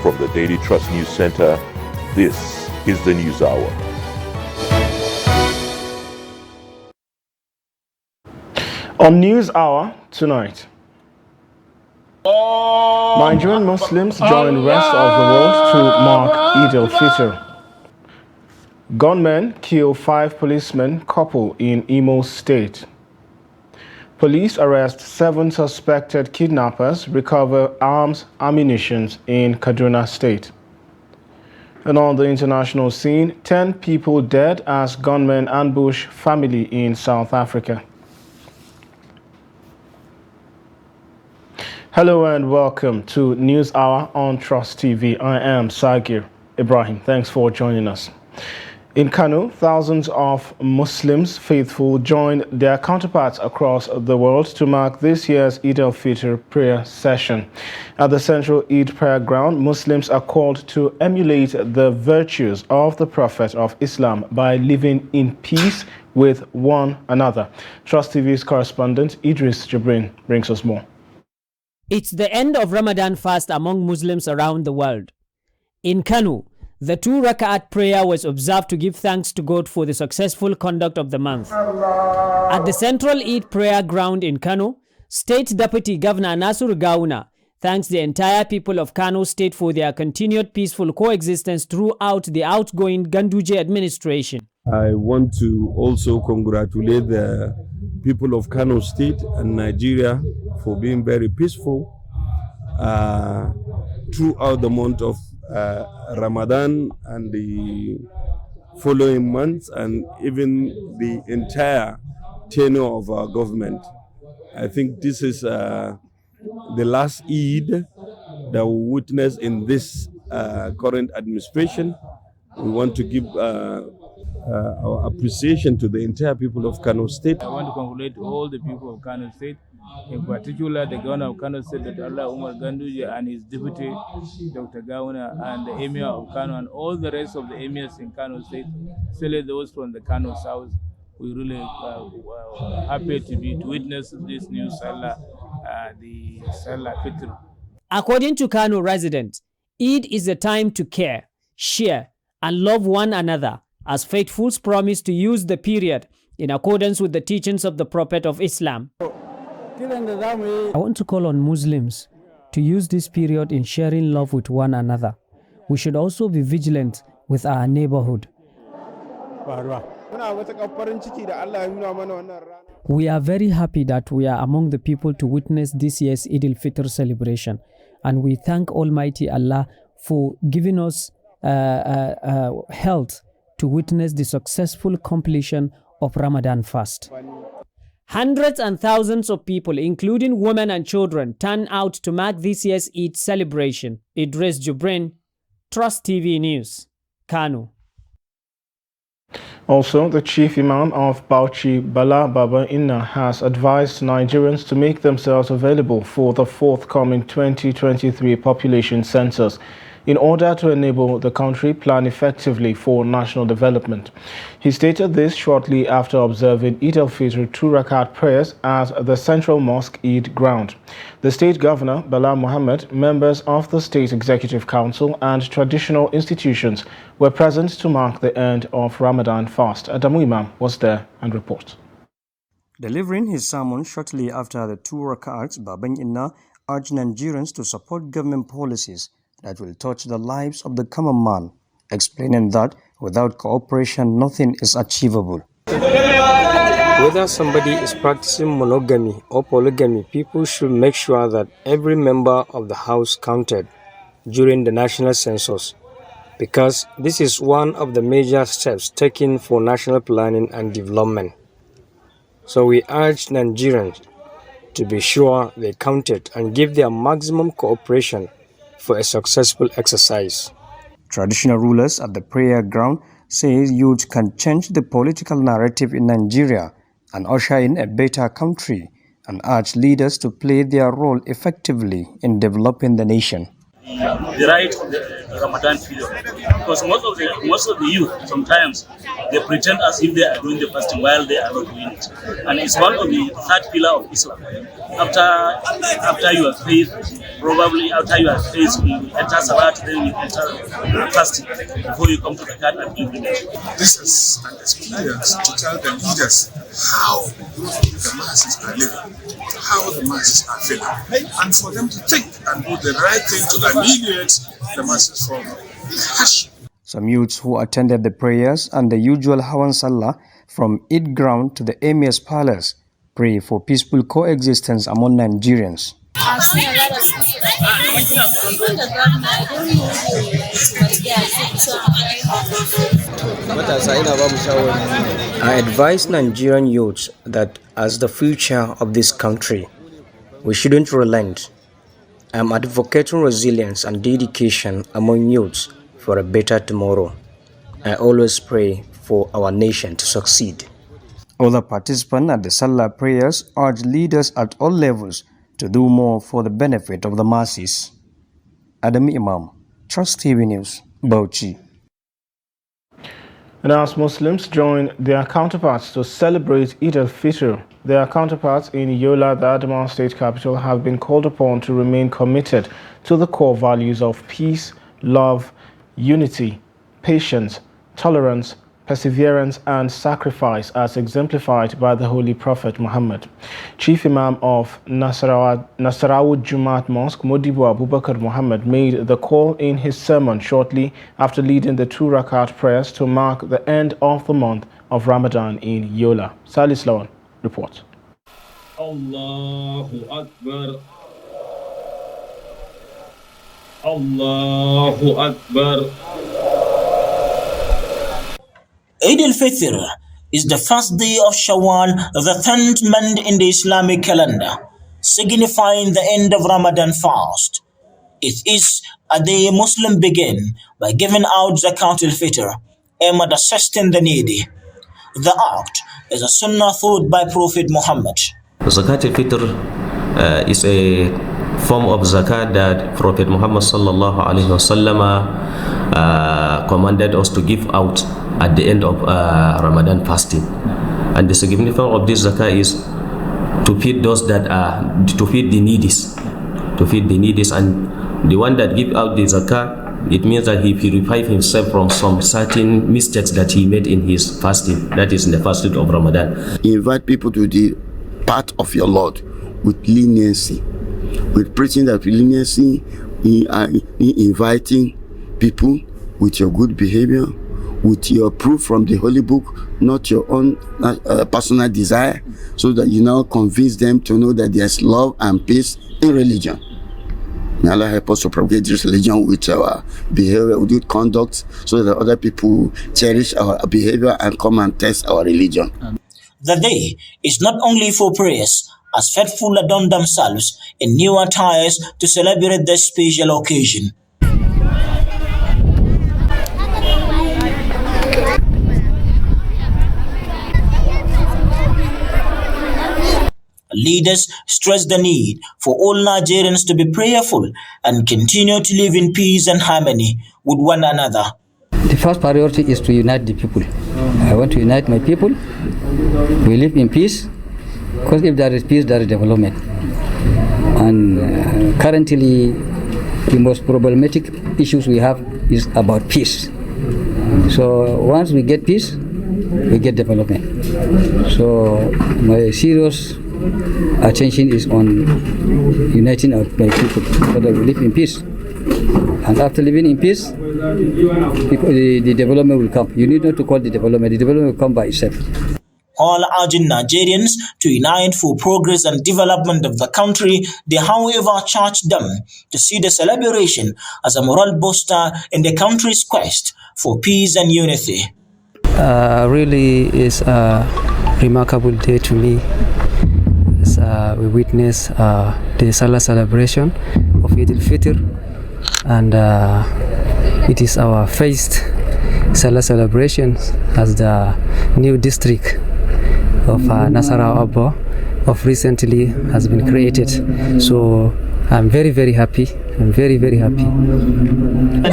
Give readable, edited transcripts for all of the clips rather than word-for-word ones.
From the Daily Trust News Center, this is the News Hour. On News Hour tonight, Nigerian Muslims join the rest of the world to mark Eid al-Fitr. Gunmen kill 5 policemen couple in Imo State. Police arrest 7 suspected kidnappers, recover arms, ammunition in Kaduna State. And on the international scene, 10 people dead as gunmen ambush family in South Africa. Hello and welcome to News Hour on Trust TV. I am Sagir Ibrahim. Thanks for joining us. In Kano, thousands of Muslims faithful joined their counterparts across the world to mark this year's Eid al-Fitr prayer session. At the Central Eid Prayer Ground, Muslims are called to emulate the virtues of the Prophet of Islam by living in peace with one another. Trust TV's correspondent Idris Jibrin brings us more. It's the end of Ramadan fast among Muslims around the world. In Kano, the 2 rak'at prayer was observed to give thanks to God for the successful conduct of the month. At the Central Eid Prayer Ground in Kano, State Deputy Governor Nasur Gawuna thanks the entire people of Kano State for their continued peaceful coexistence throughout the outgoing Ganduje administration. I want to also congratulate the people of Kano State and Nigeria for being very peaceful throughout the month of Ramadan and the following months, and even the entire tenure of our government. I think this is the last Eid that we witness in this current administration. We want to give our appreciation to the entire people of Kano State. I want to congratulate all the people of Kano State, in particular the governor of Kano State, Dr. Allah Umar Ganduje, and his deputy, Dr. Gawuna, and the emir of Kano, and all the rest of the emirs in Kano State, especially those from the Kano South. We really happy to witness this new Salah, the Salah Fitr. According to Kano residents, Eid is a time to care, share, and love one another, as faithfuls promise to use the period in accordance with the teachings of the Prophet of Islam. I want to call on Muslims to use this period in sharing love with one another. We should also be vigilant with our neighborhood. We are very happy that we are among the people to witness this year's Eid al-Fitr celebration, and we thank Almighty Allah for giving us health to witness the successful completion of Ramadan fast. Hundreds and thousands of people, including women and children, turn out to mark this year's Eid celebration. Idris Jibrin, Trust TV News, Kano. Also, the chief imam of Bauchi, Bala Baba Inna, has advised Nigerians to make themselves available for the forthcoming 2023 population census in order to enable the country plan effectively for national development. He stated this shortly after observing Eid al-Fitr 2 rakat prayers at the Central Mosque Eid ground. The state governor, Bala Muhammad, members of the State Executive Council and traditional institutions were present to mark the end of Ramadan fast. Adamu Imam was there and reports. Delivering his sermon shortly after the 2 rakats, Baban Inna urged Nigerians to support government policies that will touch the lives of the common man, explaining that without cooperation, nothing is achievable. Whether somebody is practicing monogamy or polygamy, people should make sure that every member of the house counted during the national census, because this is one of the major steps taken for national planning and development. So we urge Nigerians to be sure they counted and give their maximum cooperation for a successful exercise. Traditional rulers at the prayer ground say youth can change the political narrative in Nigeria and usher in a better country, and urge leaders to play their role effectively in developing the nation. The right Ramadan period, because most of the youth sometimes they pretend as if they are doing the fasting while they are not doing it, and it's one of the third pillar of Islam. After your faith, probably after your faith, you enter Salat, then you enter fasting before you come to the card and pilgrimage. This is an experience to tell the leaders how the masses are living, how the masses are feeling, and for them to think and do the right thing to ameliorate the masses from hardship. Some youths who attended the prayers and the usual Hawan Salah from Eid ground to the Emir's palace pray for peaceful coexistence among Nigerians. I've seen a lot of people from the government. I don't know who, but they are so very I advise Nigerian youths that as the future of this country, we shouldn't relent. I am advocating resilience and dedication among youths for a better tomorrow. I always pray for our nation to succeed. Other participants at the Salah prayers urged leaders at all levels to do more for the benefit of the masses. Adam Imam, Trust TV News, Bauchi. And as Muslims join their counterparts to celebrate Eid al-Fitr, their counterparts in Yola, the Adamawa state capital, have been called upon to remain committed to the core values of peace, love, unity, patience, tolerance, perseverance and sacrifice as exemplified by the Holy Prophet Muhammad. Chief Imam of Nasarawa Jumaat Mosque, Modibo Abubakar Muhammad, made the call in his sermon shortly after leading the 2 Rakat prayers to mark the end of the month of Ramadan in Yola. Salis Lawan reports. Allahu Akbar. Allahu Akbar. Eid al-Fitr is the first day of Shawwal, the 10th month in the Islamic calendar, signifying the end of Ramadan fast. It is a day Muslims begin by giving out Zakat al-Fitr, aimed at assisting the needy. The act is a sunnah taught by Prophet Muhammad. Zakat al-Fitr is a form of zakat that Prophet Muhammad sallallahu alaihi wasallam commanded us to give out at the end of Ramadan fasting. And the significance of this zakah is to feed those that are, to feed the needies, and the one that give out the zakah, it means that he purified himself from some certain mistakes that he made in his fasting, that is in the fasting of Ramadan. Invite people to the path of your Lord with leniency, with preaching that leniency, in inviting people with your good behavior, with your proof from the Holy Book, not your own personal desire, so that you now convince them to know that there's love and peace in religion. May Allah help us to propagate this religion with our behavior, with good conduct, so that other people cherish our behavior and come and test our religion. The day is not only for prayers, as faithful adorn themselves in new attires to celebrate this special occasion. Leaders stress the need for all Nigerians to be prayerful and continue to live in peace and harmony with one another. The first priority is to unite the people. I want to unite my people. We live in peace, because if there is peace, there is development. And currently, the most problematic issues we have is about peace. So once we get peace, we get development. So my serious attention is on uniting my people so that we live in peace. And after living in peace, the development will come. You need not to call the development will come by itself. All urging Nigerians to unite for progress and development of the country. They, however, charge them to see the celebration as a moral booster in the country's quest for peace and unity. Really is a remarkable day to me. As we witness the Salah celebration of Eid al-Fitr, and it is our first Salah celebration as the new district of Nasarawa of recently has been created. So I'm very, very happy. I'm very, very happy.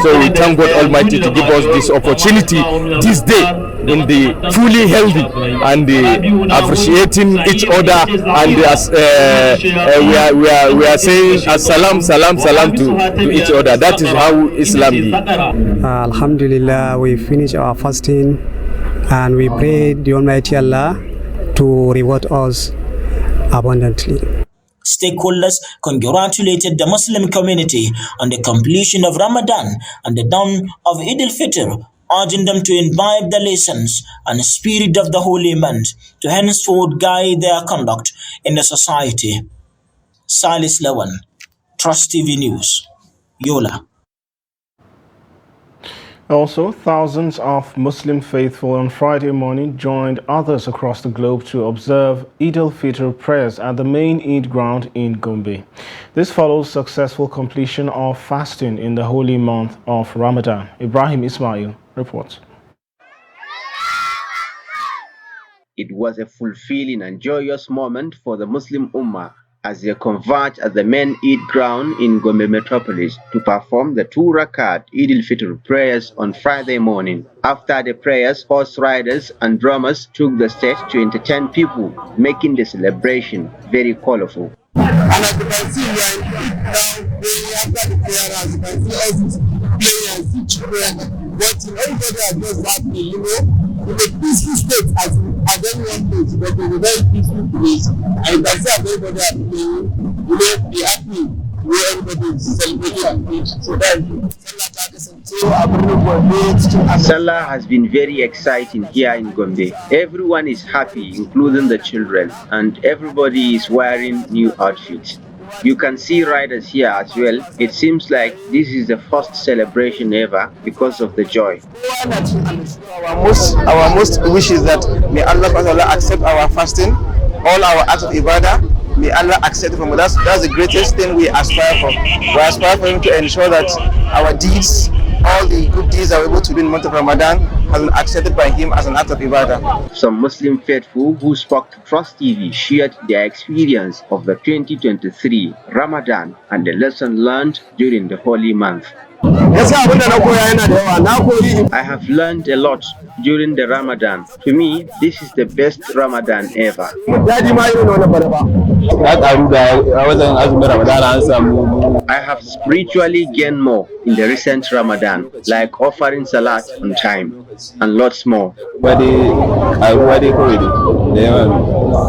So we thank God Almighty to give us this opportunity this day in the fully healthy and appreciating each other, and as we are saying salam to each other. That is how Islam is. Alhamdulillah, we finish our fasting and we pray the Almighty Allah to reward us abundantly. Stakeholders congratulated the Muslim community on the completion of Ramadan and the dawn of Eid al-Fitr, urging them to imbibe the lessons and spirit of the holy month to henceforth guide their conduct in the society. Salis Lawan, Trust TV News, Yola. Also, thousands of Muslim faithful on Friday morning joined others across the globe to observe Eid al-Fitr prayers at the main Eid ground in Gombe. This follows successful completion of fasting in the holy month of Ramadan. Ibrahim Ismail reports. It was a fulfilling and joyous moment for the Muslim Ummah as they converged at the main Eid ground in Gombe metropolis to perform the 2 Rakat Eid al-Fitr prayers on Friday morning. After the prayers, horse riders and drummers took the stage to entertain people, making the celebration very colorful. And as you can see, we are after the prayer, as you can see all these players, children, watching, everybody are just happy, in a peaceful state at any one place, but in a very peaceful place. And you can see how everybody are playing, be happy where everybody is celebrating. So Salah has been very exciting here in Gombe. Everyone is happy, including the children, and everybody is wearing new outfits. You can see riders here as well. It seems like this is the first celebration ever because of the joy. Our most wish is that may Allah accept our fasting, all our acts of ibadah. May Allah accept it from us. That's the greatest thing we aspire for. We aspire for Him to ensure that our deeds, all the good deeds that we're able to do in the month of Ramadan, has been accepted by Him as an act of ibadah. Some Muslim faithful who spoke to Trust TV shared their experience of the 2023 Ramadan and the lesson learned during the holy month. I have learned a lot during the Ramadan. To me, this is the best Ramadan ever. I have spiritually gained more in the recent Ramadan, like offering salat on time and lots more.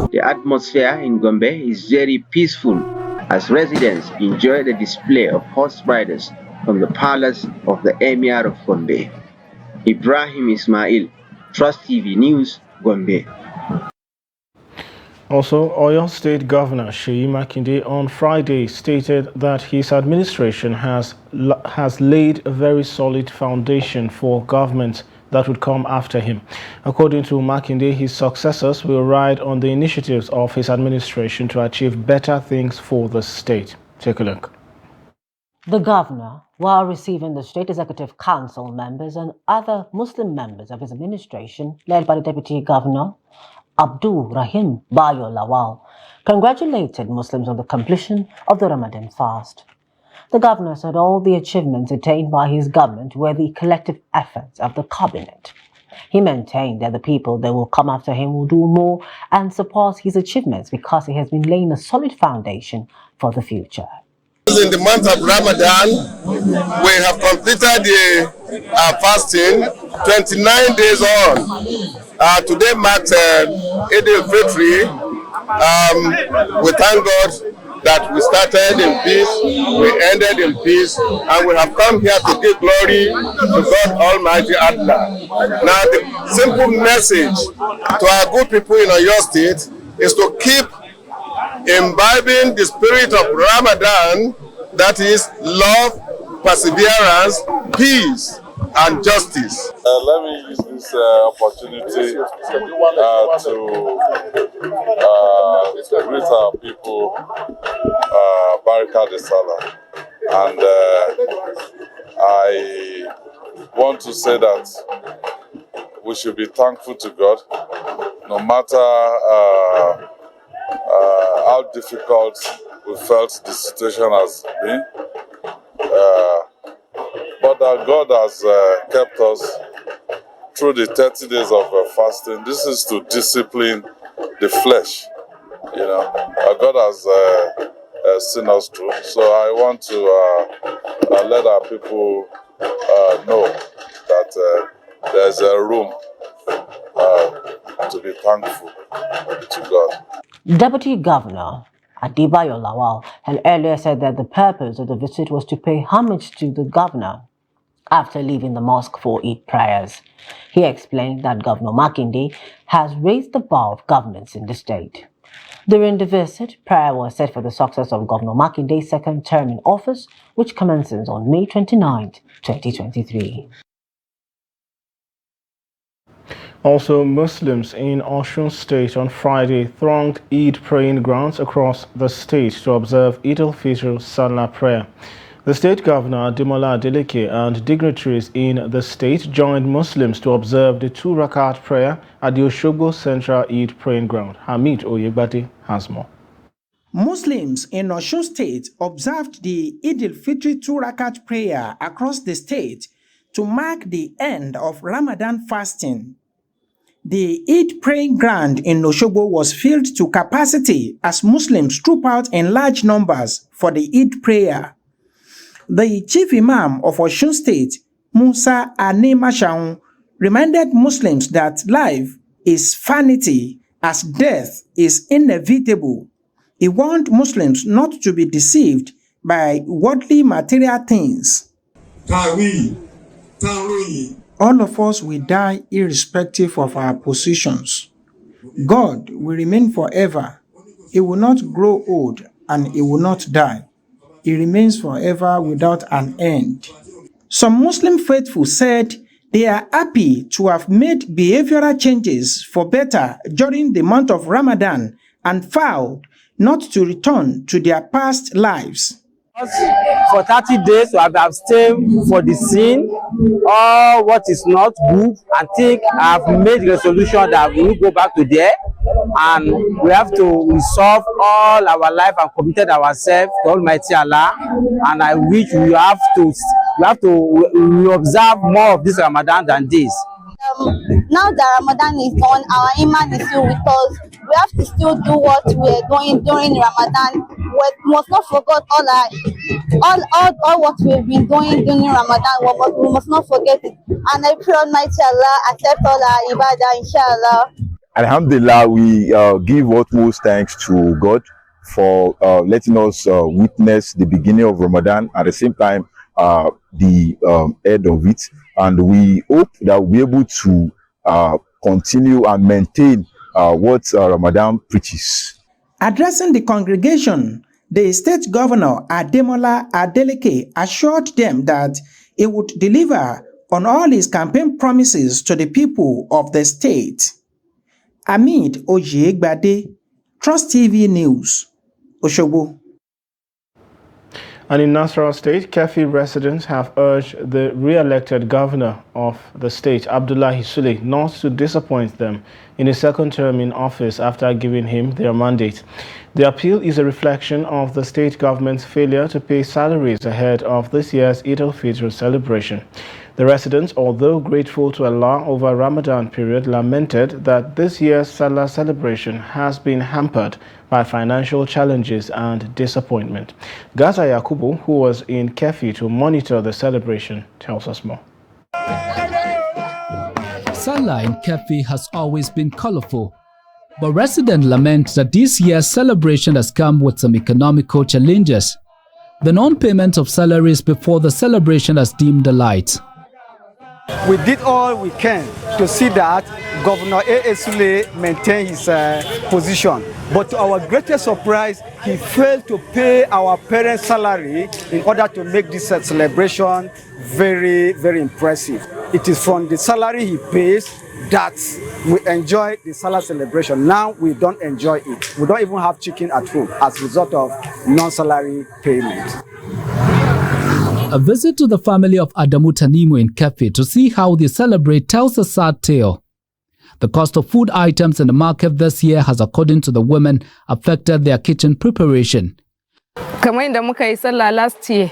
The atmosphere in Gombe is very peaceful as residents enjoy the display of horse riders from the palace of the Emir of Gombe. Ibrahim Ismail, Trust TV News, Gombe. Also, Oyo State Governor Seyi Makinde on Friday stated that his administration has laid a very solid foundation for government that would come after him. According to Makinde, his successors will ride on the initiatives of his administration to achieve better things for the state. Take a look. The governor, while receiving the State Executive Council members and other Muslim members of his administration, led by the Deputy Governor, Abdul Rahim Bayo Lawal, congratulated Muslims on the completion of the Ramadan fast. The governor said all the achievements attained by his government were the collective efforts of the cabinet. He maintained that the people that will come after him will do more and support his achievements because he has been laying a solid foundation for the future. In the month of Ramadan, we have completed the fasting 29 days on. Today marks Eid al-Fitr. We thank God that we started in peace, we ended in peace, and we have come here to give glory to God Almighty Allah. Now, the simple message to our good people in Oyo State is to keep imbibing the spirit of Ramadan, that is love, perseverance, peace, and justice. Let me use this opportunity to greet our people, Barika de Salah. And I want to say that we should be thankful to God, no matter how difficult we we felt the situation has been. But that God has kept us through the 30 days of fasting. This is to discipline the flesh. You know, God has seen us through. So I want to let our people know that there's a room to be thankful to God. Deputy Governor Adebayo Lawal had earlier said that the purpose of the visit was to pay homage to the governor after leaving the mosque for Eid prayers. He explained that Governor Makinde has raised the bar of governance in the state. During the visit, prayer was set for the success of Governor Makinde's second term in office, which commences on May 29, 2023. Also, Muslims in Osun State on Friday thronged Eid praying grounds across the state to observe Eid al-Fitr Salah prayer. The state governor, Ademola Adeleke, and dignitaries in the state joined Muslims to observe the 2-rakat prayer at the Osogbo Central Eid praying ground. Hamid Oyegbade has more. Muslims in Osun State observed the Eid al-Fitr 2-rakat prayer across the state to mark the end of Ramadan fasting. The Eid praying ground in Osogbo was filled to capacity as Muslims trooped out in large numbers for the Eid prayer. The chief imam of Osun State, Musa Anemashaun, reminded Muslims that life is vanity as death is inevitable. He warned Muslims not to be deceived by worldly material things. All of us will die irrespective of our positions. God will remain forever. He will not grow old and he will not die. He remains forever without an end. Some Muslim faithful said they are happy to have made behavioral changes for better during the month of Ramadan and vowed not to return to their past lives. For 30 days, we have abstained for the sin, all what is not good, and think I have made resolution that we will go back to there, and we have to resolve all our life and committed ourselves to Almighty Allah. And I wish we observe more of this Ramadan than this. Now that Ramadan is done, our iman is still with us. We have to still do what we are doing during Ramadan. We must not forget all what we've been doing during Ramadan. We must not forget it. And I pray Almighty Allah accept all our ibadah, inshallah. Alhamdulillah, we give utmost thanks to God for letting us witness the beginning of Ramadan, at the same time the end of it, and we hope that we'll be able to continue and maintain what Ramadan preaches. Addressing the congregation, the state governor Ademola Adeleke assured them that he would deliver on all his campaign promises to the people of the state. Hamid Oyegbade, Trust TV News, Osogbo. And in Nasarawa State, Kefi residents have urged the re-elected governor of the state, Abdullahi Sule, not to disappoint them in his second term in office after giving him their mandate. The appeal is a reflection of the state government's failure to pay salaries ahead of this year's Eid al-Fitr celebration. The residents, although grateful to Allah over Ramadan period, lamented that this year's Salah celebration has been hampered by financial challenges and disappointment. Gaza Yakubu, who was in Kefi to monitor the celebration, tells us more. Salah in Kefi has always been colorful, but residents lament that this year's celebration has come with some economical challenges. The non-payment of salaries before the celebration has dimmed the light. We did all we can to see that Governor A.A. Sule maintained his position. But to our greatest surprise, he failed to pay our parents' salary in order to make this celebration very, very impressive. It is from the salary he pays that we enjoy the Salah celebration. Now we don't enjoy it. We don't even have chicken at home as a result of non-salary payment. A visit to the family of Adamu Tanimu in Kefi to see how they celebrate tells a sad tale. The cost of food items in the market this year has, according to the women, affected their kitchen preparation. last year,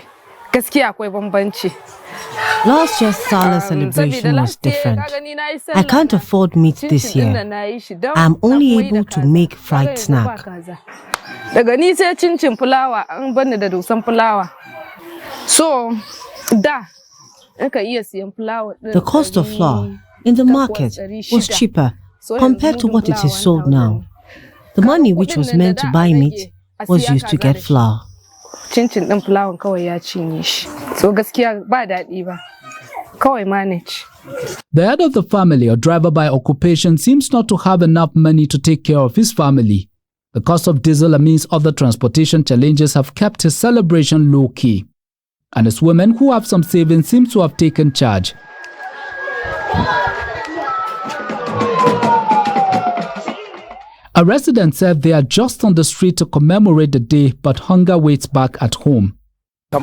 Last year's Salah celebration was different. I can't afford meat this year. I'm only able to make fried snack. So, the cost of flour in the market was cheaper compared to what it is sold now. The money which was meant to buy meat was used to get flour. So The head of the family, or driver by occupation, seems not to have enough money to take care of his family. The cost of diesel amidst other transportation challenges have kept his celebration low-key. And his women, who have some savings, seem to have taken charge. A resident said they are just on the street to commemorate the day, but hunger waits back at home. We,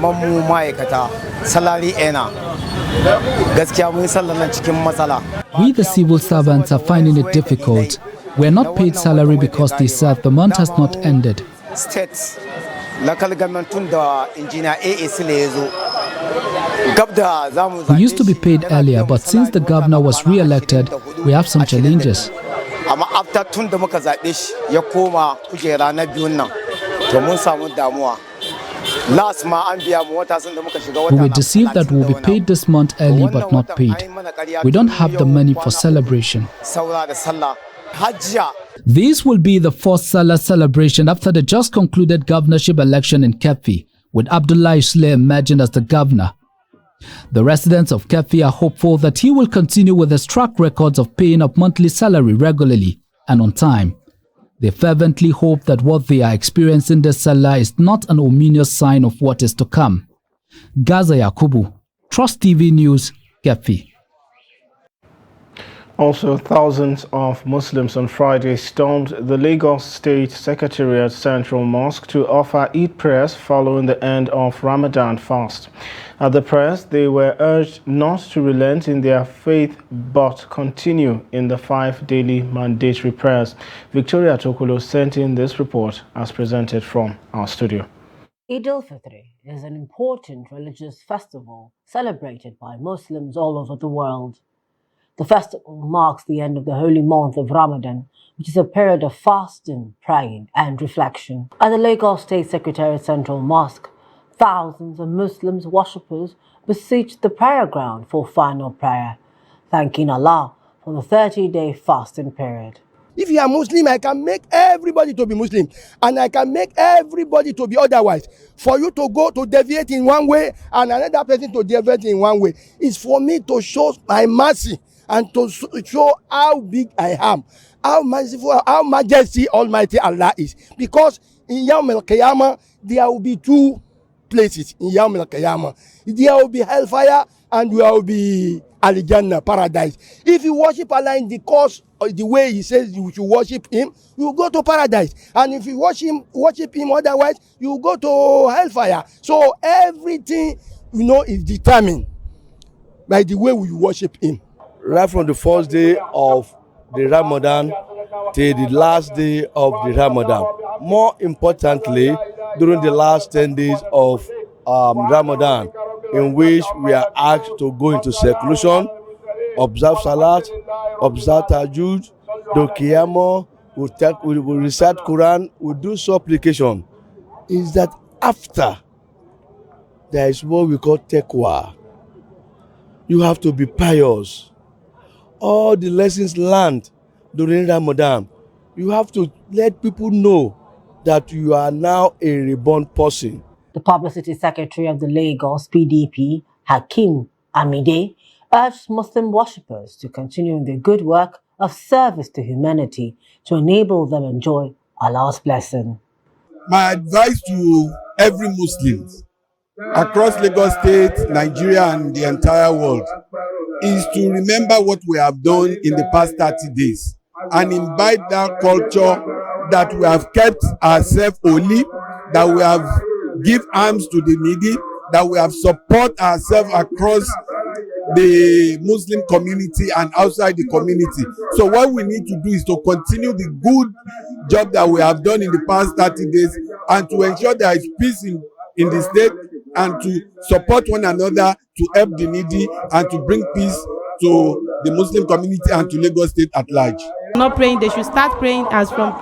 the civil servants, are finding it difficult. We are not paid salary because they said the month has not ended. We used to be paid earlier, but since the governor was re-elected, we have some challenges. We were deceived that we will be paid this month early but not paid. We don't have the money for celebration. This will be the fourth Salah celebration after the just concluded governorship election in Keffi, with Abdullahi Sule emerging as the governor. The residents of Keffi are hopeful that he will continue with his track records of paying up monthly salary regularly and on time. They fervently hope that what they are experiencing this Salah is not an ominous sign of what is to come. Gaza Yakubu, Trust TV News, Keffi. Also, thousands of Muslims on Friday stormed the Lagos State Secretariat Central Mosque to offer Eid prayers following the end of Ramadan fast. At the prayers, they were urged not to relent in their faith but continue in the 5 daily mandatory prayers. Victoria Tokolo sent in this report as presented from our studio. Eid al-Fitr is an important religious festival celebrated by Muslims all over the world. The festival marks the end of the holy month of Ramadan, which is a period of fasting, praying and reflection. At the Lagos State Secretariat Central Mosque, thousands of Muslims worshippers besieged the prayer ground for final prayer, thanking Allah for the 30-day fasting period. If you are Muslim, I can make everybody to be Muslim, and I can make everybody to be otherwise. For you to go to deviate in one way and another person to deviate in one way, is for me to show my mercy and to show how big I am, how merciful, how majesty Almighty Allah is. Because in Yawm al-Qiyamah, there will be two places in Yawm al-Qiyamah. There will be hellfire and there will be Al-Jannah, paradise. If you worship Allah in the course of the way He says you should worship Him, you will go to paradise. And if you worship Him otherwise, you will go to hellfire. So everything, is determined by the way we worship Him. Right from the first day of the Ramadan till the last day of the Ramadan. More importantly, during the last 10 days of Ramadan, in which we are asked to go into seclusion, observe Salat, observe Tajud, do Qiyamah, we recite Quran, we do supplication. Is that after there is what we call taqwa. You have to be pious. All the lessons learned during Ramadan, you have to let people know that you are now a reborn person. The Publicity Secretary of the Lagos PDP, Hakeem Amide, urged Muslim worshippers to continue in their good work of service to humanity to enable them enjoy Allah's blessing. My advice to every Muslim across Lagos State, Nigeria, and the entire world is to remember what we have done in the past 30 days and imbibe that culture that we have kept ourselves holy, that we have give alms to the needy, that we have support ourselves across the Muslim community and outside the community. So what we need to do is to continue the good job that we have done in the past 30 days and to ensure there is peace in the state, and to support one another to help the needy and to bring peace to the Muslim community and to Lagos State at large. Not praying, they should start praying as from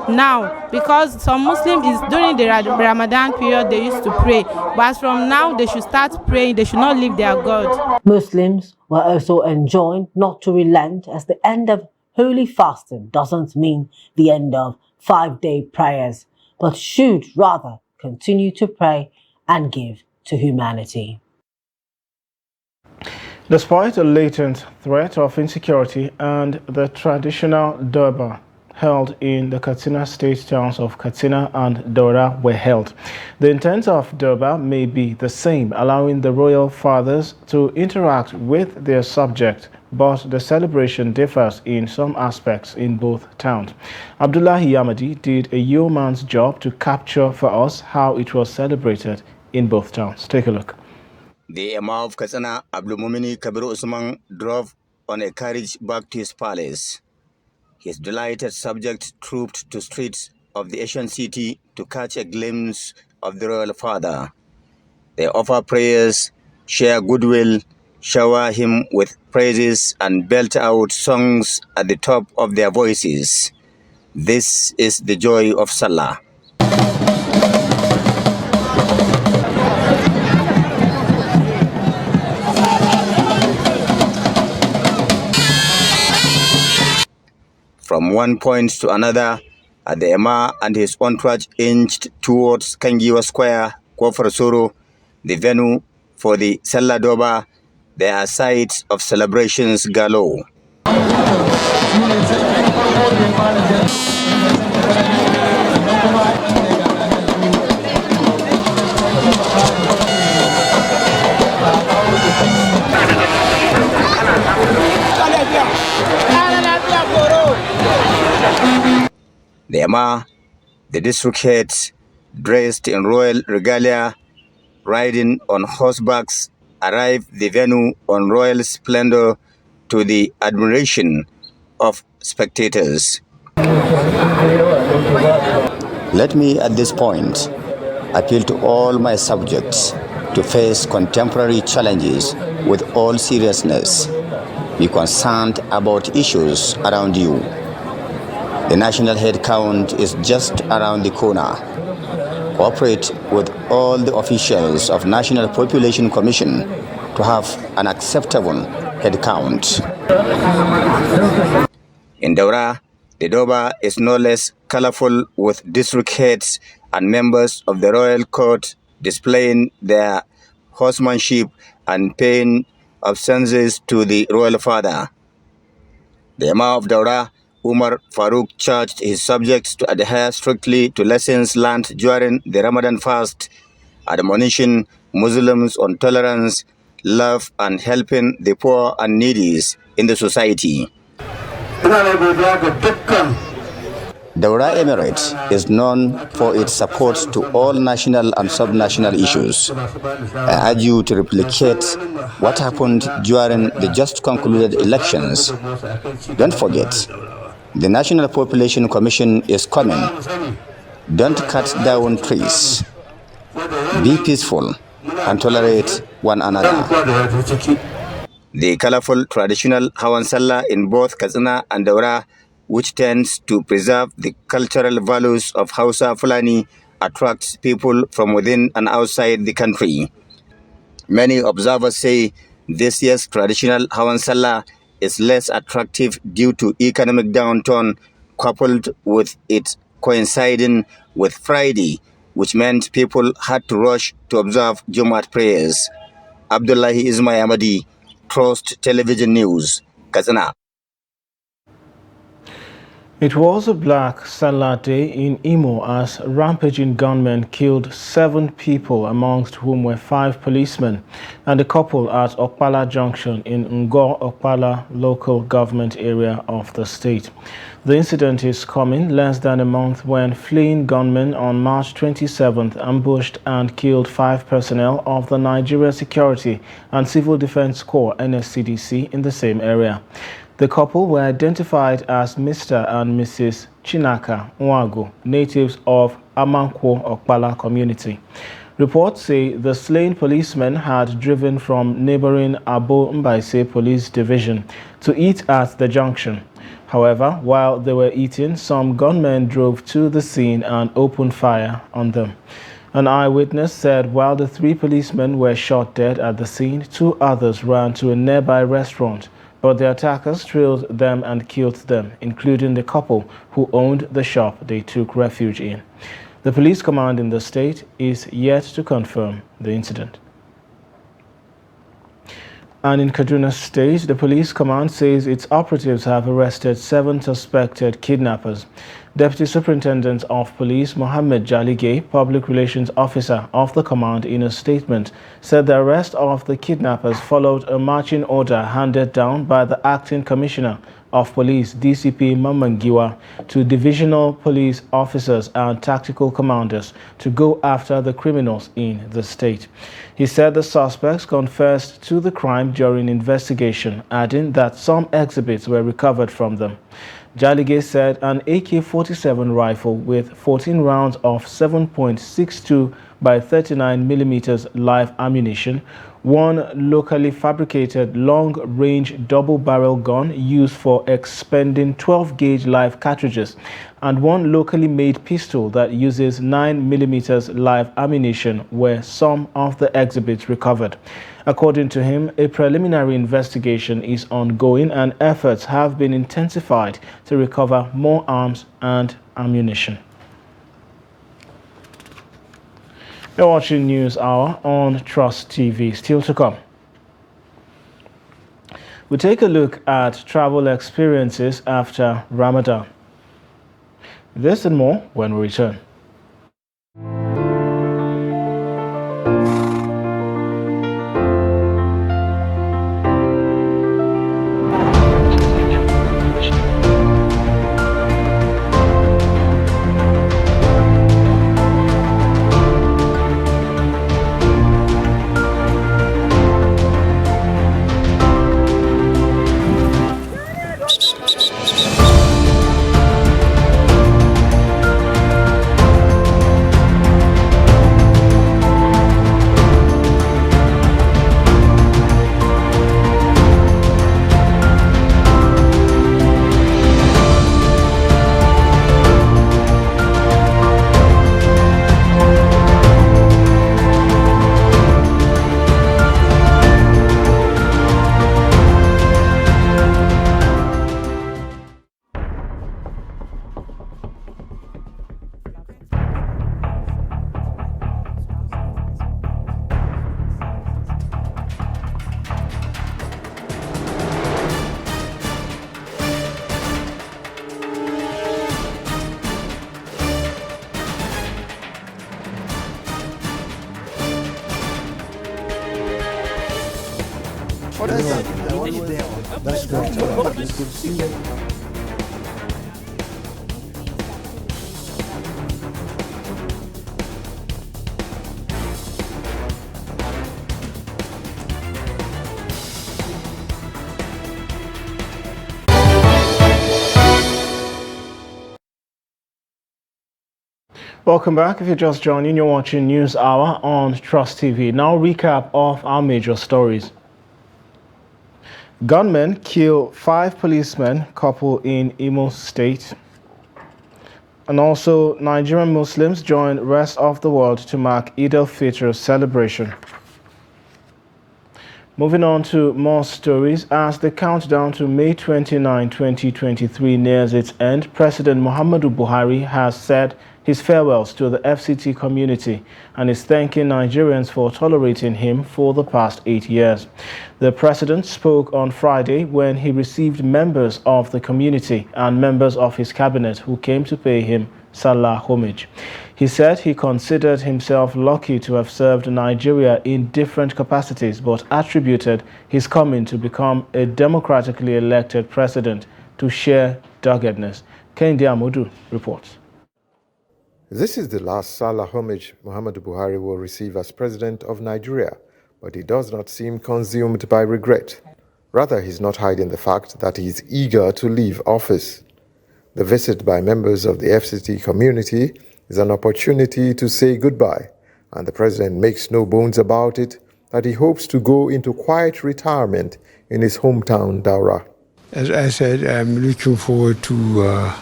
now, because some Muslims is during the Ramadan period they used to pray, but as from now they should start praying. They should not leave their God. Muslims were also enjoined not to relent, as the end of holy fasting doesn't mean the end of 5-day prayers, but should rather continue to pray and give to humanity. Despite a latent threat of insecurity and the traditional Durbar held in the Katsina state towns of Katsina and Daura were held, the intent of Durbar may be the same, allowing the royal fathers to interact with their subjects, but the celebration differs in some aspects in both towns. Abdullahi Yamadi did a yeoman's job to capture for us how it was celebrated in both towns. Take a look. The Imam of Katsina, Abdulmumini Kabiru Usman, drove on a carriage back to his palace. His delighted subjects trooped to streets of the ancient city to catch a glimpse of the royal father. They offer prayers, share goodwill, shower him with praises, and belt out songs at the top of their voices. This is the joy of Salah. From one point to another, the Emir and his entourage inched towards Kangiwa Square, Kofar Soro, the venue for the Salah Doba. There are sites of celebrations galore. The Emir, the district heads, dressed in royal regalia, riding on horsebacks, arrived the venue on royal splendor to the admiration of spectators. Let me at this point appeal to all my subjects to face contemporary challenges with all seriousness. Be concerned about issues around you. The national head count is just around the corner. Cooperate with all the officials of National Population Commission to have an acceptable head count. In Daura, the Doba is no less colorful, with district heads and members of the royal court displaying their horsemanship and paying obeisances to the royal father. The Imam of Daura, Umar Farooq, charged his subjects to adhere strictly to lessons learned during the Ramadan fast, admonishing Muslims on tolerance, love, and helping the poor and needy in the society. Daura Emirate is known for its support to all national and sub-national issues. I urge you to replicate what happened during the just concluded elections. Don't forget, the National Population Commission is coming. Don't cut down trees. Be peaceful and tolerate one another. The colorful traditional Hawan Sallah in both Katsina and Daura, which tends to preserve the cultural values of Hausa Fulani, attracts people from within and outside the country. Many observers say this year's traditional Hawan Sallah is less attractive due to economic downturn, coupled with it coinciding with Friday, which meant people had to rush to observe Jumat prayers. Abdullahi Ismail Amadi, Trust Television News, Katsina. It was a black Salah day in Imo as rampaging gunmen killed 7 people, amongst whom were 5 policemen and a couple at Okpala Junction in Ngo Okpala local government area of the state. The incident is coming less than a month when fleeing gunmen on March 27th ambushed and killed 5 personnel of the Nigeria Security and Civil Defense Corps NSCDC in the same area. The couple were identified as Mr. and Mrs. Chinaka Nwagu, natives of Amankwo Okpala community. Reports say the slain policemen had driven from neighboring Abo Mbaise Police Division to eat at the junction. However, while they were eating, some gunmen drove to the scene and opened fire on them. An eyewitness said while the 3 policemen were shot dead at the scene, 2 others ran to a nearby restaurant, but the attackers trailed them and killed them, including the couple who owned the shop they took refuge in. The police command in the state is yet to confirm the incident. And in Kaduna State, the police command says its operatives have arrested 7 suspected kidnappers. Deputy Superintendent of Police Mohammed Jalige, Public Relations Officer of the command, in a statement said the arrest of the kidnappers followed a marching order handed down by the Acting Commissioner of Police, DCP Mamangiwa, to divisional police officers and tactical commanders to go after the criminals in the state. He said the suspects confessed to the crime during investigation, adding that some exhibits were recovered from them. Jalige said an AK-47 rifle with 14 rounds of 7.62 by 39 millimeters live ammunition, 1 locally fabricated long-range double-barrel gun used for expending 12-gauge live cartridges, and 1 locally made pistol that uses 9 millimeters live ammunition were some of the exhibits recovered. According to him, a preliminary investigation is ongoing and efforts have been intensified to recover more arms and ammunition. You're watching News Hour on Trust TV. Still to come, we take a look at travel experiences after Ramadan. This and more when we return. That's great. Good to see you. Welcome back. If you're just joining, you're watching News Hour on Trust TV. Now recap of our major stories. Gunmen kill 5 policemen, couple in Imo State. And also, Nigerian Muslims join rest of the world to mark Eid al-Fitr celebration. Moving on to more stories, as the countdown to May 29, 2023 nears its end, President Muhammadu Buhari has said his farewells to the FCT community and is thanking Nigerians for tolerating him for the past 8 years. The president spoke on Friday when he received members of the community and members of his cabinet who came to pay him Salah homage. He said he considered himself lucky to have served Nigeria in different capacities, but attributed his coming to become a democratically elected president to sheer doggedness. Kehinde Amodu reports. This is the last Salah homage Muhammadu Buhari will receive as president of Nigeria, but he does not seem consumed by regret. Rather, he's not hiding the fact that he's eager to leave office. The visit by members of the FCT community is an opportunity to say goodbye, and the president makes no bones about it that he hopes to go into quiet retirement in his hometown, Daura. As I said, I'm looking forward to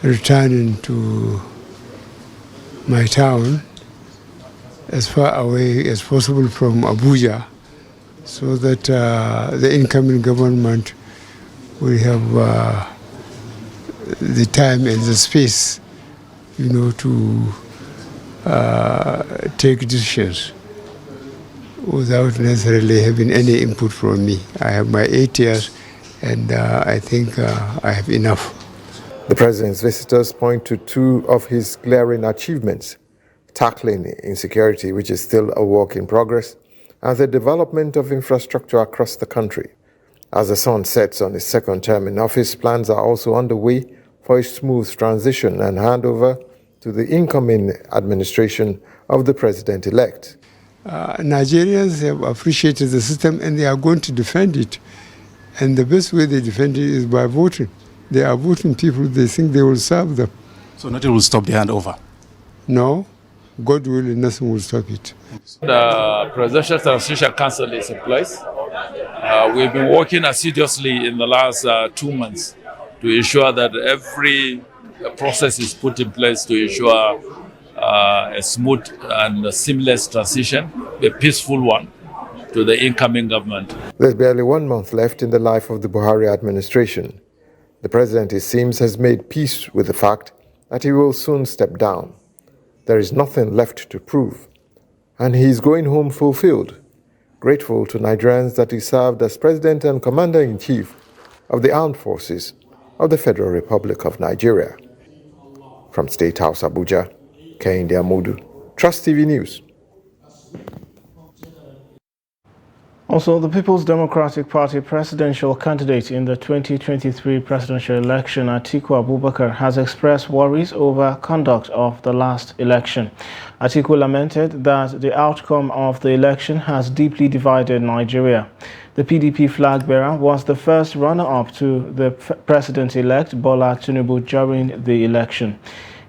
returning to my town as far away as possible from Abuja, so that the incoming government will have the time and the space, to take decisions without necessarily having any input from me. I have my 8 years, and I think I have enough. The president's visitors point to two of his glaring achievements: tackling insecurity, which is still a work in progress, and the development of infrastructure across the country. As the sun sets on his second term in office, plans are also underway for a smooth transition and handover to the incoming administration of the president-elect. Nigerians have appreciated the system and they are going to defend it. And the best way they defend it is by voting. They are voting people they think they will serve them. So nothing will stop the handover? No. God willing, nothing will stop it. The Presidential Transition Council is in place. We've been working assiduously in the last 2 months to ensure that every process is put in place to ensure a smooth and seamless transition, a peaceful one, to the incoming government. There's barely 1 month left in the life of the Buhari administration. The president, it seems, has made peace with the fact that he will soon step down. There is nothing left to prove, and he is going home fulfilled, grateful to Nigerians that he served as President and Commander-in-Chief of the Armed Forces of the Federal Republic of Nigeria. From State House, Abuja, Kehinde Amodu, Trust TV News. Also, the People's Democratic Party presidential candidate in the 2023 presidential election, Atiku Abubakar, has expressed worries over conduct of the last election. Atiku lamented that the outcome of the election has deeply divided Nigeria. The PDP flag bearer was the first runner-up to the president-elect Bola Tinubu during the election.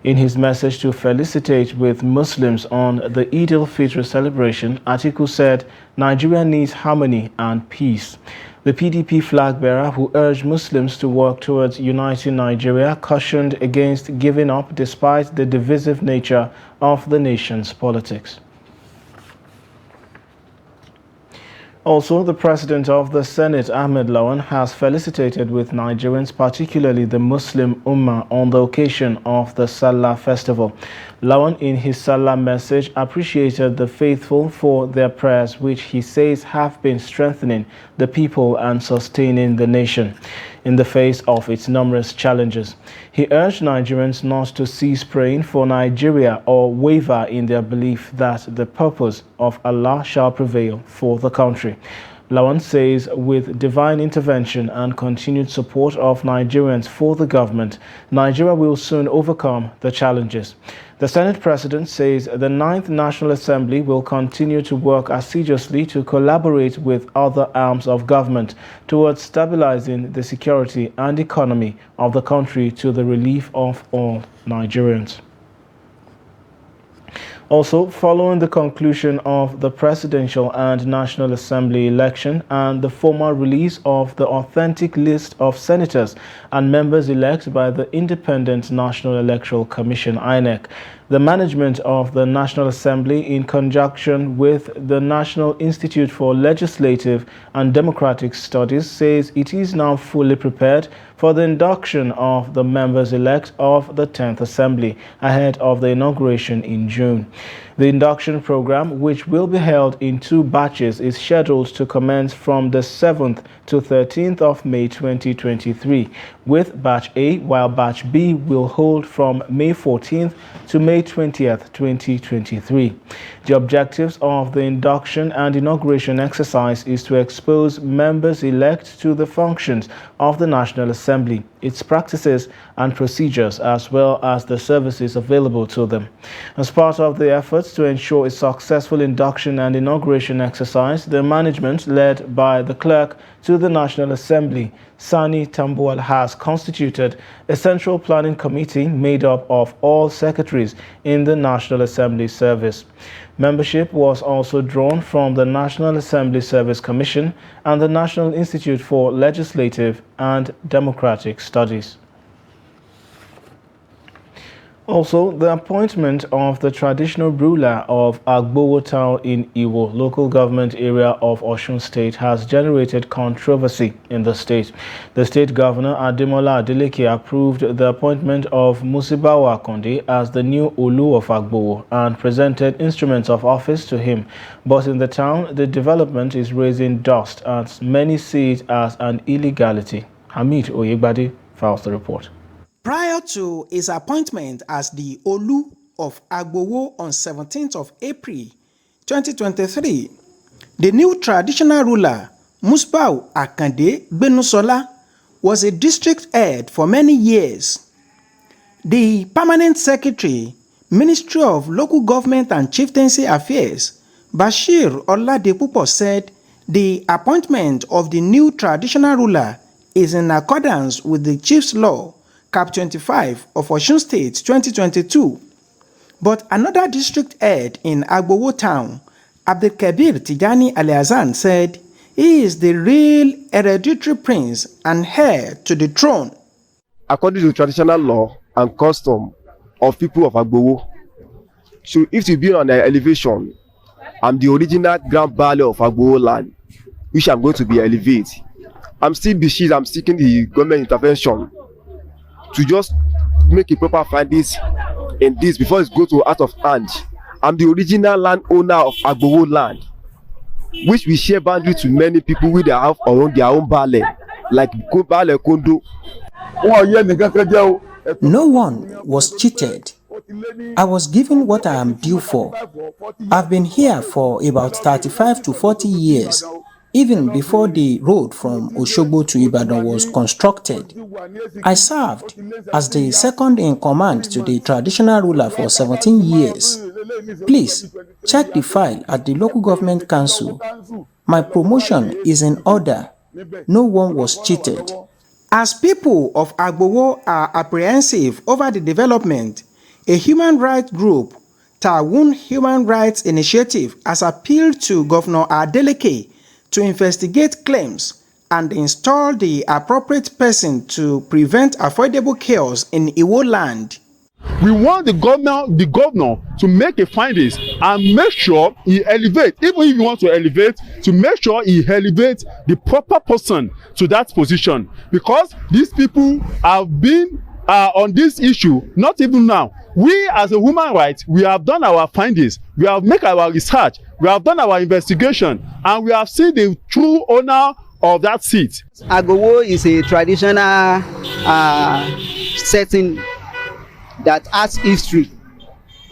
In his message to felicitate with Muslims on the Eid al-Fitr celebration, Atiku said Nigeria needs harmony and peace. The PDP flag bearer, who urged Muslims to work towards uniting Nigeria, cautioned against giving up despite the divisive nature of the nation's politics. Also, the President of the Senate, Ahmed Lawan, has felicitated with Nigerians, particularly the Muslim Ummah, on the occasion of the Salah festival. Lawan, in his Salah message, appreciated the faithful for their prayers, which he says have been strengthening the people and sustaining the nation in the face of its numerous challenges. He urged Nigerians not to cease praying for Nigeria or waver in their belief that the purpose of Allah shall prevail for the country. Lawan says with divine intervention and continued support of Nigerians for the government, Nigeria will soon overcome the challenges. The Senate President says the 9th National Assembly will continue to work assiduously to collaborate with other arms of government towards stabilizing the security and economy of the country to the relief of all Nigerians. Also, following the conclusion of the Presidential and National Assembly election and the formal release of the authentic list of senators and members-elect by the Independent National Electoral Commission, INEC, the management of the National Assembly, in conjunction with the National Institute for Legislative and Democratic Studies, says it is now fully prepared for the induction of the members-elect of the 10th Assembly ahead of the inauguration in June. The induction program, which will be held in 2 batches, is scheduled to commence from the 7th to 13th of May 2023, with Batch A, while Batch B will hold from May 14th to May 20th, 2023. The objectives of the induction and inauguration exercise is to expose members-elect to the functions of the National Assembly, its practices and procedures, as well as the services available to them. As part of the efforts, efforts to ensure a successful induction and inauguration exercise, the management, led by the clerk to the National Assembly, Sani Tambuwal, has constituted a central planning committee made up of all secretaries in the National Assembly service. Membership was also drawn from the National Assembly Service Commission and the National Institute for Legislative and Democratic Studies. Also, the appointment of the traditional ruler of Agbowo town in Iwo, local government area of Osun State, has generated controversy in the state. The state governor, Ademola Adeleke, approved the appointment of Musibawa Akonde as the new Olu of Agbowo and presented instruments of office to him. But in the town, the development is raising dust as many see it as an illegality. Hamid Oyegbade files the report. Prior to his appointment as the Olu of Agbowo on 17th of April 2023, the new traditional ruler, Musbau Akande Gbenusola, was a district head for many years. The permanent secretary, Ministry of Local Government and Chieftaincy Affairs, Bashir Oladepupo, said the appointment of the new traditional ruler is in accordance with the Chief's Law, Cap 25 of Osun State 2022. But another district head in Agbowo town, Abdelkabir Tijani Aliazan, said he is the real hereditary prince and heir to the throne. According to traditional law and custom of people of Agbowo, so if you be on an elevation, I'm the original Grand Valley of Agbowo land, which I'm going to be elevated. I'm still beseeching, I'm seeking the government intervention to just make a proper findings in this before it goes to out of hand. I'm the original landowner of Agbowo land, which we share boundary to many people with their have around their own Bale, like Bale Kondo. No one was cheated. I was given what I am due for. I've been here for about 35 to 40 years, even before the road from Osogbo to Ibadan was constructed. I served as the second in command to the traditional ruler for 17 years. Please check the file at the local government council. My promotion is in order. No one was cheated. As people of Agbowo are apprehensive over the development, a human rights group, Tawun Human Rights Initiative, has appealed to Governor Adeleke to investigate claims and install the appropriate person to prevent avoidable chaos in Iwo land. We want the governor to make a findings and make sure he elevates, even if you want to elevate, to make sure he elevates the proper person to that position, because these people have been on this issue, not even now. We as a human rights, we have done our findings, we have made our research, we have done our investigation, and we have seen the true owner of that seat. Agbowo is a traditional setting that has history,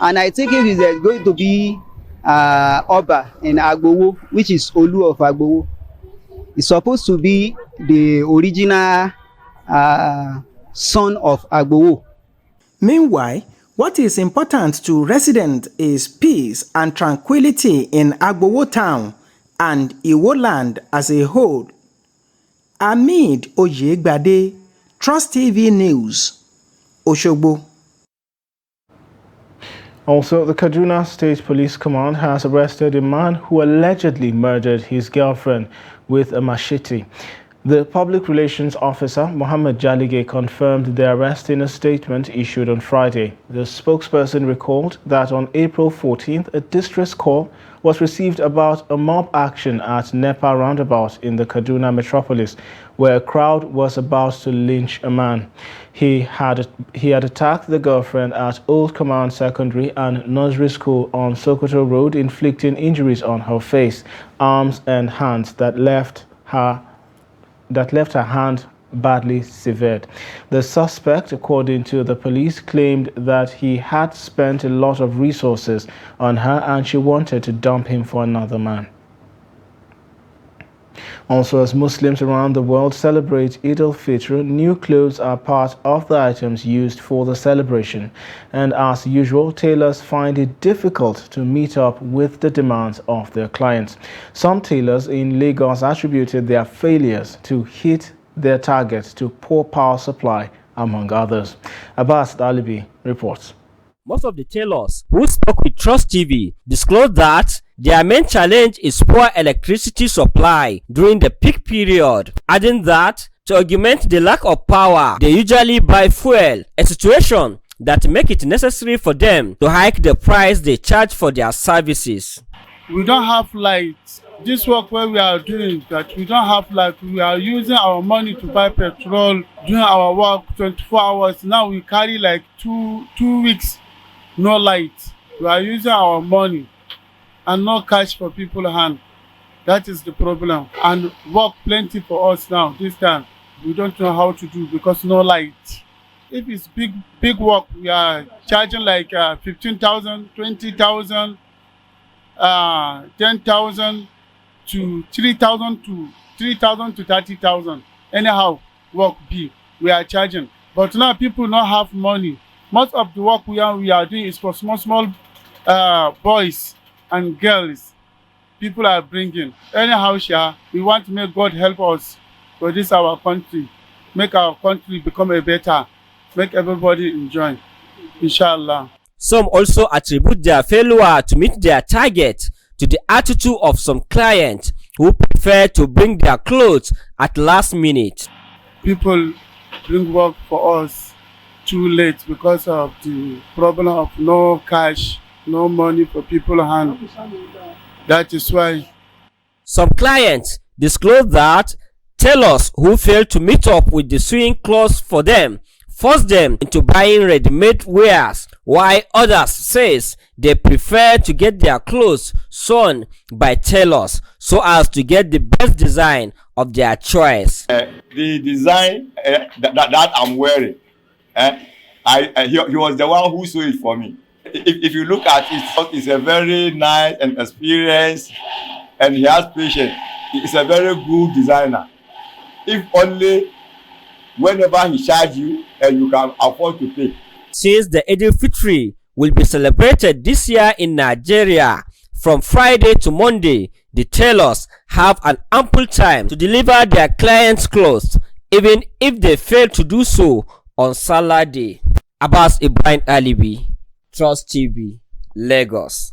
and I think if there's going to be Oba in Agbowo, which is Olu of Agbowo, it's supposed to be the original son of Agbowo. Meanwhile, what is important to residents is peace and tranquility in Agbowo town and Iwo land as a whole. Hamid Oyegbade, Trust TV News, Osogbo. Also, the Kaduna State Police Command has arrested a man who allegedly murdered his girlfriend with a machete. The public relations officer, Mohammed Jalige, confirmed the arrest in a statement issued on Friday. The spokesperson recalled that on April 14th, a distress call was received about a mob action at Nepa roundabout in the Kaduna metropolis, where a crowd was about to lynch a man. He had attacked the girlfriend at Old Command Secondary and Nursery School on Sokoto Road, inflicting injuries on her face, arms and hands that left her hand badly severed. The suspect, according to the police, claimed that he had spent a lot of resources on her and she wanted to dump him for another man. Also, as Muslims around the world celebrate Eid al-Fitr, new clothes are part of the items used for the celebration. And as usual, tailors find it difficult to meet up with the demands of their clients. Some tailors in Lagos attributed their failures to hit their targets to poor power supply, among others. Abbas Dalibi reports. Most of the tailors who spoke with Trust TV disclosed that their main challenge is poor electricity supply during the peak period, adding that to augment the lack of power, they usually buy fuel, a situation that makes it necessary for them to hike the price they charge for their services. We don't have lights. This work where we are doing that, we don't have light. We are using our money to buy petrol, doing our work 24 hours. Now we carry like two weeks, no light. We are using our money and no cash for people's hand. That is the problem. And work plenty for us now. This time, we don't know how to do because no light. If it's big work, we are charging like 15,000, 20,000, 10,000 to 3,000 to 30,000. Anyhow, work be we are charging. But now people don't have money. Most of the work we are doing is for small boys and girls. People are bringing. Anyhow, we want to make God help us for this our country. Make our country become a better. Make everybody enjoy. Inshallah. Some also attribute their failure to meet their target to the attitude of some clients who prefer to bring their clothes at last minute. People bring work for us too late because of the problem of no cash, no money for people's hand. That is why. Some clients disclose that tailors who fail to meet up with the sewing clothes for them force them into buying ready-made wares, while others says they prefer to get their clothes sewn by tailors so as to get the best design of their choice. The design that I'm wearing, he was the one who sewed it for me. If you look at it, it's a very nice and experienced, and he has patience. He's a very good designer. If only whenever he charges you and you can afford to pay. Since the Eid al-Fitr will be celebrated this year in Nigeria from Friday to Monday, the tailors have an ample time to deliver their clients' clothes, even if they fail to do so on Salah Day. Abbas Ibrahim Alibi, Trust TV, Lagos.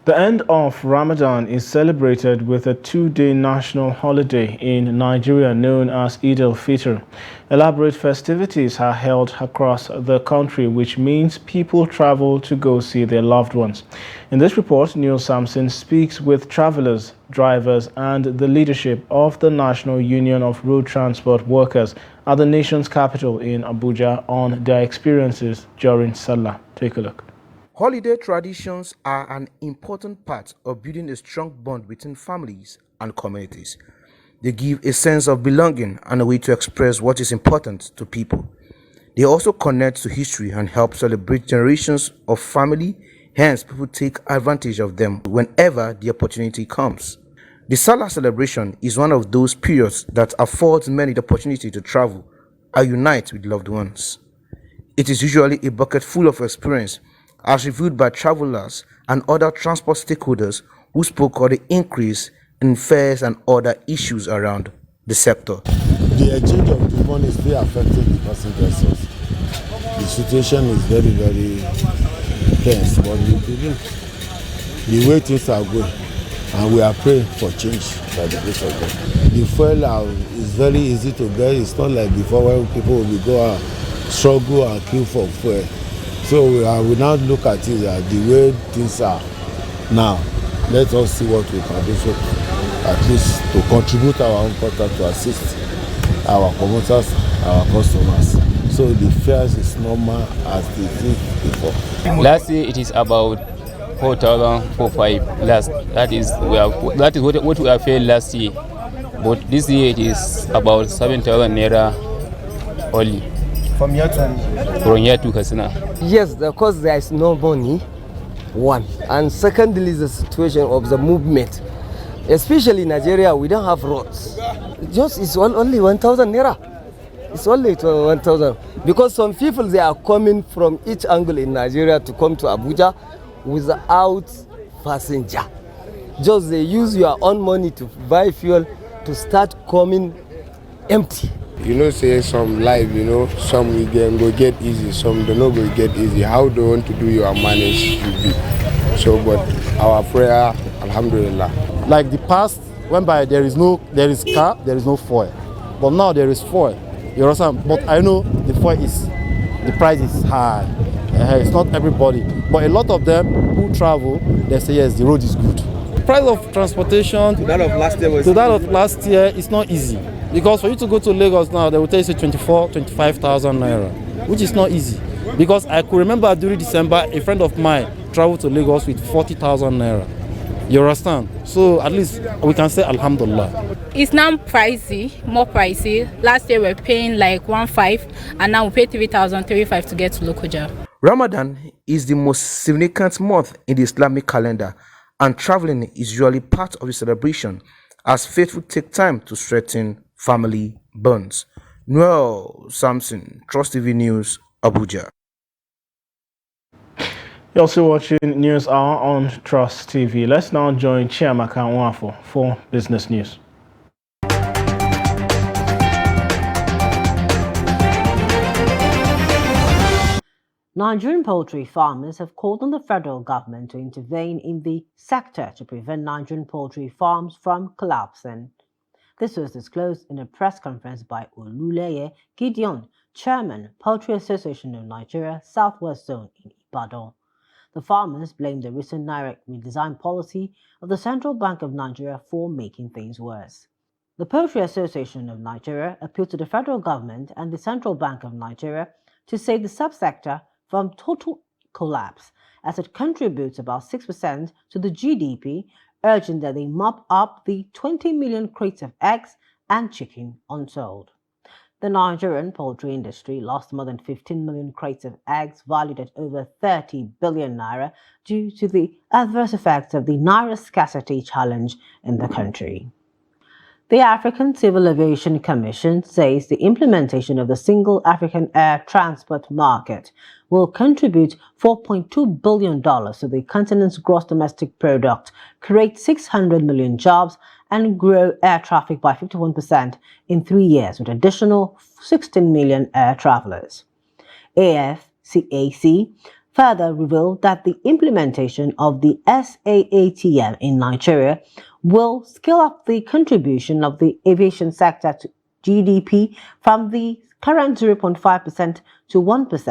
The end of Ramadan is celebrated with a two-day national holiday in Nigeria known as Eid al-Fitr. Elaborate festivities are held across the country, which means people travel to go see their loved ones. In this report, Neil Sampson speaks with travelers, drivers, and the leadership of the National Union of Road Transport Workers at the nation's capital in Abuja on their experiences during Salah. Take a look. Holiday traditions are an important part of building a strong bond between families and communities. They give a sense of belonging and a way to express what is important to people. They also connect to history and help celebrate generations of family, hence people take advantage of them whenever the opportunity comes. The Salah celebration is one of those periods that affords many the opportunity to travel and unite with loved ones. It is usually a bucket full of experience, as reviewed by travelers and other transport stakeholders who spoke of the increase in fares and other issues around the sector. The exchange of the money is very affecting the passengers. The situation is very, very tense, but we believe the way things are going, and we are praying for change by the grace of God. The fuel is very easy to get. It's not like before when people will go and struggle and queue for fuel. So we now look at it the way things are now. Let us see what we can do so at least to contribute our own part to assist our promoters, our customers. So the fares is normal as they did before. Last year it is about 4,045. That is what we have paid last year. But this year it is about 7,000 naira only. From here to Katsina. Yes, because there is no money, one. And secondly is the situation of the movement. Especially in Nigeria, we don't have roads. It's only 1,000 naira. It's only 1,000. Because some people, they are coming from each angle in Nigeria to come to Abuja without passenger. Just they use your own money to buy fuel to start coming empty. You know, say some life, you know, some we go get easy, some do not go get easy. How do you want to do your manage should be. So, but our prayer, alhamdulillah. Like the past, whereby there is car, there is no fuel. But now there is fuel. You understand? But I know the price is high. It's not everybody. But a lot of them who travel, they say yes, the road is good. The price of transportation to that of last year is not easy. Because for you to go to Lagos now, they will tell you 25,000 naira, which is not easy. Because I could remember during December, a friend of mine traveled to Lagos with 40,000 naira. You understand? So at least we can say alhamdulillah. It's now pricey, more pricey. Last year we were paying like 1,500 and now we pay 3,350 to get to Lokoja. Ramadan is the most significant month in the Islamic calendar, and traveling is usually part of the celebration as faithful take time to strengthen family bonds. Noel Samson, Trust TV News, Abuja. You're also watching News Hour on Trust TV. Let's now join Chiamaka Nwafo for business news. Nigerian poultry farmers have called on the federal government to intervene in the sector to prevent Nigerian poultry farms from collapsing. This was disclosed in a press conference by Oluleye Gideon, Chairman, Poultry Association of Nigeria, Southwest Zone in Ibadan. The farmers blamed the recent Naira redesign policy of the Central Bank of Nigeria for making things worse. The Poultry Association of Nigeria appealed to the federal government and the Central Bank of Nigeria to save the subsector from total collapse, as it contributes about 6% to the GDP, urging that they mop up the 20 million crates of eggs and chicken unsold. The Nigerian poultry industry lost more than 15 million crates of eggs valued at over 30 billion naira due to the adverse effects of the naira scarcity challenge in the country. The African Civil Aviation Commission says the implementation of the single African air transport market will contribute $4.2 billion to the continent's gross domestic product, create 600 million jobs, and grow air traffic by 51% in 3 years with additional 16 million air travelers. AFCAC further revealed that the implementation of the SAATM in Nigeria will scale up the contribution of the aviation sector to GDP from the current 0.5% to 1%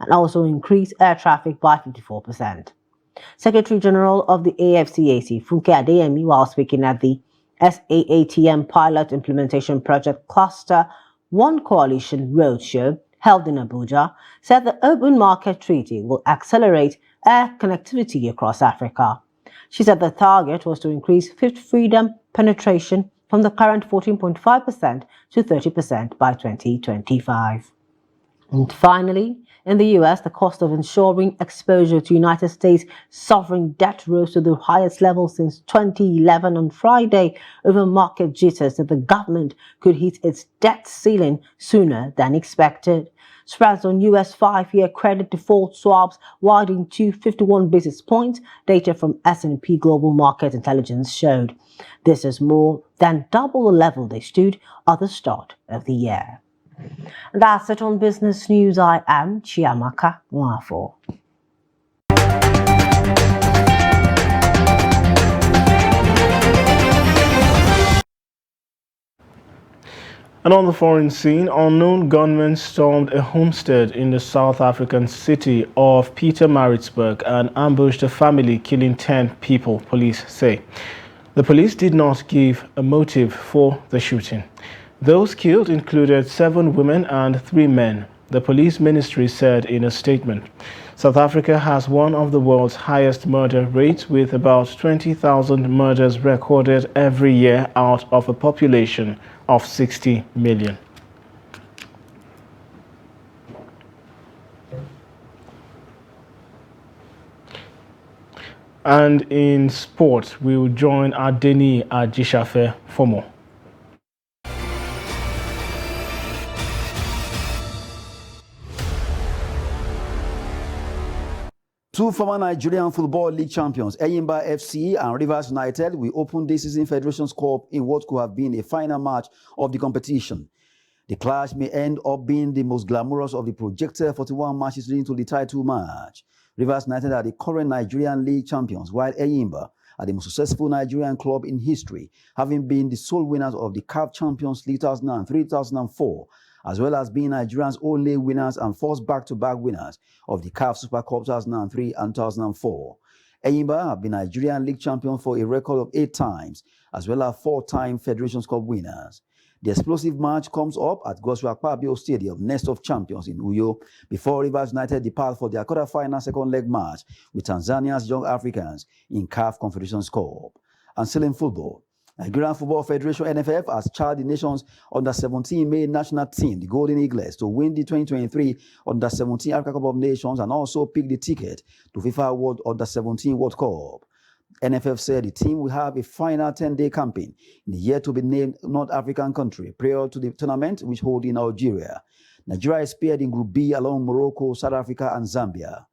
and also increase air traffic by 54%. Secretary General of the AFCAC, Funke Adeyemi, while speaking at the SAATM Pilot Implementation Project Cluster 1 Coalition Roadshow held in Abuja, said the Open Market Treaty will accelerate air connectivity across Africa. She said the target was to increase Fifth Freedom penetration from the current 14.5% to 30% by 2025. And finally, in the US, the cost of insuring exposure to United States sovereign debt rose to the highest level since 2011 on Friday over market jitters that the government could hit its debt ceiling sooner than expected. Spreads on US 5-year credit default swaps widened to 51 basis points, data from S&P Global Market Intelligence showed. This is more than double the level they stood at the start of the year. And that's it on Business News. I am Chiamaka Nwafo. And on the foreign scene, unknown gunmen stormed a homestead in the South African city of Pietermaritzburg and ambushed a family, killing 10 people, police say. The police did not give a motive for the shooting. Those killed included 7 women and 3 men, the police ministry said in a statement. South Africa has one of the world's highest murder rates, with about 20,000 murders recorded every year out of a population of 60 million. And in sport, we will join Adeni Ajishafe for more. Two former Nigerian Football League champions, Enyimba FC and Rivers United, will open this season Federations Cup in what could have been a final match of the competition. The clash may end up being the most glamorous of the projected 41 matches leading to the title match. Rivers United are the current Nigerian League champions, while Enyimba are the most successful Nigerian club in history, having been the sole winners of the CAF Champions League 2003-2004, as well as being Nigeria's only winners and first back-to-back winners of the CAF Super Cup 2003 and 2004. Enyimba have been Nigerian League champions for a record of 8 times, as well as 4-time Federations Cup winners. The explosive match comes up at Gosua Akpabio Stadium, Nest of Champions in Uyo, before Rivers United depart for their quarter-final second-leg match with Tanzania's Young Africans in CAF Confederations Cup. And still in football, Nigerian Football Federation (NFF) has charged the nation's under-17 male national team, the Golden Eagles, to win the 2023 Under-17 Africa Cup of Nations and also pick the ticket to FIFA World Under-17 World Cup. NFF said the team will have a final 10-day campaign in the yet-to-be-named North African country prior to the tournament, which holds in Algeria. Nigeria is paired in Group B along Morocco, South Africa, and Zambia.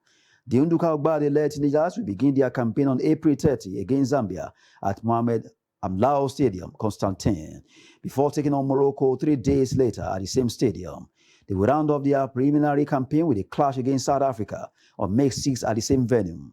The Unduka Ogbade-led teenagers will begin their campaign on April 30 against Zambia at Mohamed Amlao Stadium, Constantine, before taking on Morocco 3 days later at the same stadium. They will round off their preliminary campaign with a clash against South Africa on May 6 at the same venue.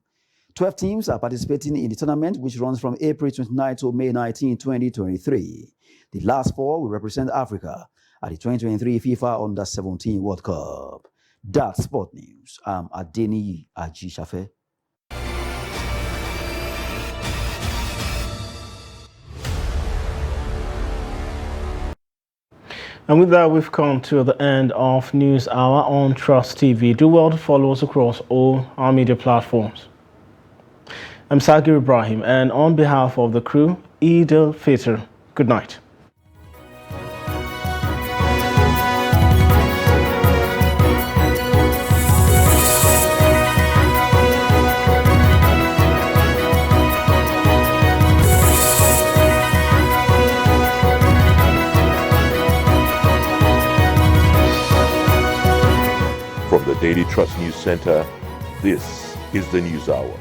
12 teams are participating in the tournament, which runs from April 29 to May 19, 2023. The last 4 will represent Africa at the 2023 FIFA Under-17 World Cup. That's Sport News. I'm Adeni Ajishafe. And with that, we've come to the end of News Hour on Trust TV. Do well to follow us across all our media platforms. I'm Sagir Ibrahim, and on behalf of the crew, Eid al-Fitr. Good night. From the Daily Trust News Center, this is the News Hour.